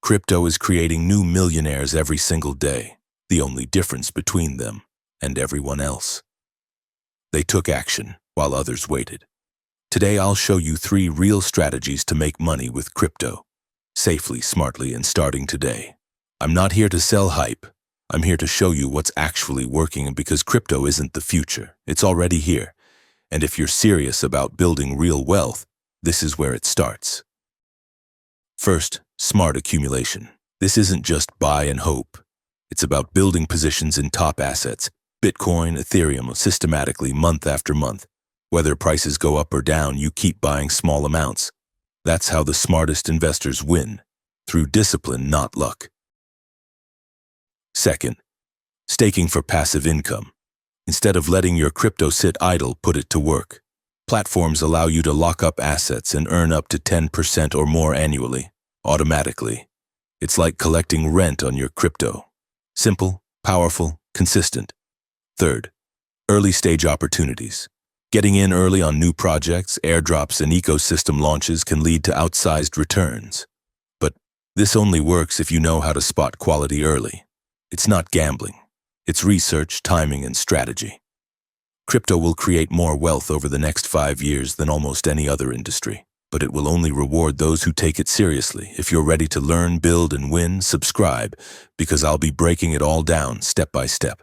Crypto is creating new millionaires every single day, the only difference between them and everyone else. They took action while others waited. Today I'll show you 3 real strategies to make money with crypto, safely, smartly, and starting today. I'm not here to sell hype. I'm here to show you what's actually working, because crypto isn't the future. It's already here. And if you're serious about building real wealth, this is where it starts. First, smart accumulation. This isn't just buy and hope. It's about building positions in top assets, Bitcoin, Ethereum, systematically, month after month. Whether prices go up or down, you keep buying small amounts. That's how the smartest investors win, through discipline, not luck. Second, staking for passive income. Instead of letting your crypto sit idle, put it to work. Platforms allow you to lock up assets and earn up to 10% or more annually, automatically. It's like collecting rent on your crypto. Simple, powerful, consistent. Third, early-stage opportunities. Getting in early on new projects, airdrops, and ecosystem launches can lead to outsized returns. But this only works if you know how to spot quality early. It's not gambling. It's research, timing, and strategy. Crypto will create more wealth over the next 5 years than almost any other industry, but it will only reward those who take it seriously. If you're ready to learn, build, and win, subscribe, because I'll be breaking it all down step by step.